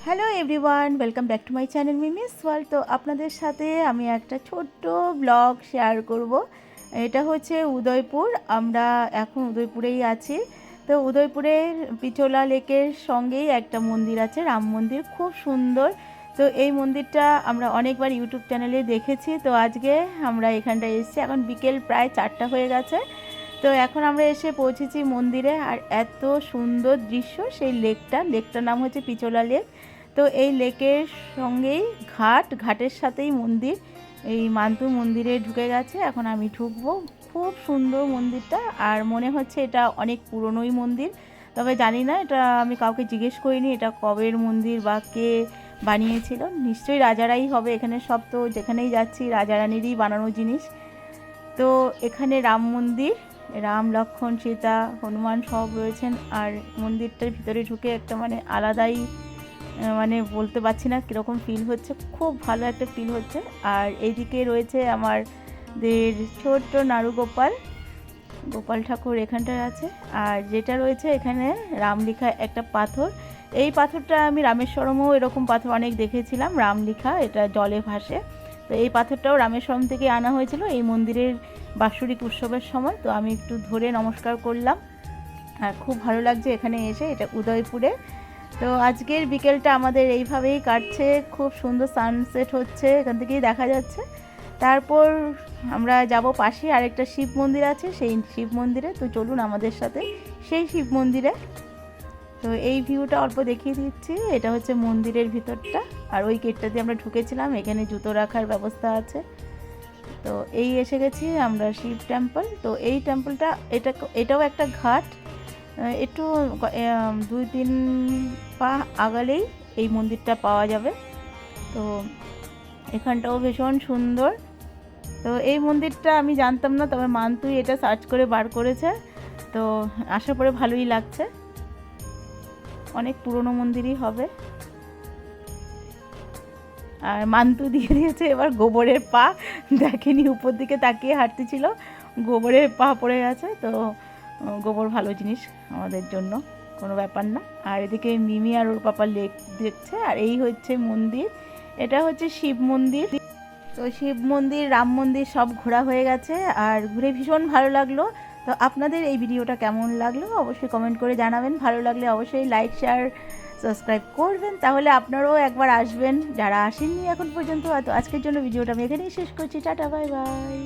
Hello everyone, welcome back to my channel Mimi's world. তো আপনাদের সাথে আমি একটা ছোট্ট ব্লগ শেয়ার করব। এটা হচ্ছে উদয়পুর। আমরা এখন উদয়পুরেই আছি। তো উদয়পুরের পিচোলা লেকের সঙ্গেই একটা মন্দির আছে, রাম মন্দির, খুব সুন্দর। তো এই মন্দিরটা আমরা অনেকবার ইউটিউব চ্যানেলে দেখেছি। তো আজকে আমরা এখানটায় এসেছি, এখন বিকেল প্রায় 4টা হয়ে গেছে। তো এখন আমরা এসে পৌঁছেছি মন্দিরে, আর এত সুন্দর দৃশ্য। সেই লেকটার নাম হচ্ছে পিচোলা লেক। তো এই লেকের সঙ্গেই ঘাটের সাথেই মন্দির। এই মান্তু মন্দিরে ঢুকে গেছে, এখন আমি ঢুকবো। খুব সুন্দর মন্দিরটা, আর মনে হচ্ছে এটা অনেক পুরনোই মন্দির। তবে জানি না, এটা আমি কাউকে জিজ্ঞেস করিনি এটা কবের মন্দির বা কে বানিয়েছিল। নিশ্চয়ই রাজারাই হবে, এখানে সব তো যেখানেই যাচ্ছি রাজা রানীরই বানানো জিনিস। তো এখানে রাম মন্দির, রাম লক্ষ্মণ সীতা হনুমান সব রয়েছেন। আর মন্দিরটার ভিতরে ঢুকে একটা আলাদাই, বলতে পারছি না কীরকম ফিল হচ্ছে, খুব ভালো একটা ফিল হচ্ছে। আর এইদিকে রয়েছে আমাদের ছোট্ট নাড়ুগোপাল ঠাকুর এখানটায় আছে। আর যেটা রয়েছে এখানে রামলিখা একটা পাথর। এই পাথরটা আমি রামেশ্বরমেও এরকম পাথর অনেক দেখেছিলাম, রামলিখা, এটা জলে ভাসে। তো এই পাথরটাও রামেশ্বরম থেকে আনা হয়েছিল এই মন্দিরের বাৎসরিক উৎসবের সময়। তো আমি একটু ধরে নমস্কার করলাম, আর খুব ভালো লাগছে এখানে এসে। এটা উদয়পুরে। তো আজকের বিকেলটা আমাদের এইভাবেই কাটছে, খুব সুন্দর সানসেট হচ্ছে, এখান থেকেই দেখা যাচ্ছে। তারপর আমরা যাব পাশে আরেকটা শিব মন্দির আছে, সেই শিব মন্দিরে। তো চলুন আমাদের সাথে সেই শিব মন্দিরে। তো এই ভিউটা অল্প দেখিয়ে দিচ্ছি, এটা হচ্ছে মন্দিরের ভিতরটা। আর ওই গেটটা দিয়ে আমরা ঢুকেছিলাম, এখানে জুতো রাখার ব্যবস্থা আছে। তো এই এসে গেছি আমরা শিব টেম্পল। তো এই টেম্পলটা, এটাও একটা ঘাট। একটু 2-3 পা আগালেই এই মন্দিরটা পাওয়া যাবে। তো এখানটাও ভীষণ সুন্দর। তো এই মন্দিরটা আমি জানতাম না, তবে মান্তুই এটা সার্চ করে বার করেছে। তো আশা করে ভালোই লাগছে, অনেক পুরনো মন্দিরই হবে। আর মান্তু দিয়ে দিয়েছে এবার গোবরের পা, দেখেনি, উপর দিকে তাকিয়ে হাঁটতেছিল, গোবরের পা পড়ে গেছে। তো গোবর ভালো জিনিস আমাদের জন্য, কোনো ব্যাপার না। আর এদিকে মিমি আর ওর পাপা লেক দেখছে। আর এই হচ্ছে মন্দির, এটা হচ্ছে শিব মন্দির। তো শিব মন্দির, রাম মন্দির সব ঘোরা হয়ে গেছে, আর ঘুরে ভীষণ ভালো লাগলো। তো আপনাদের এই ভিডিওটা কেমন লাগলো অবশ্যই কমেন্ট করে জানাবেন। ভালো লাগলে অবশ্যই লাইক, শেয়ার, সাবস্ক্রাইব করবেন, তাহলে আপনারাও একবার আসবেন যারা আসেননি এখন পর্যন্ত। তো আজকের জন্য ভিডিওটা আমি এখানেই শেষ করছি। Tata, bye bye.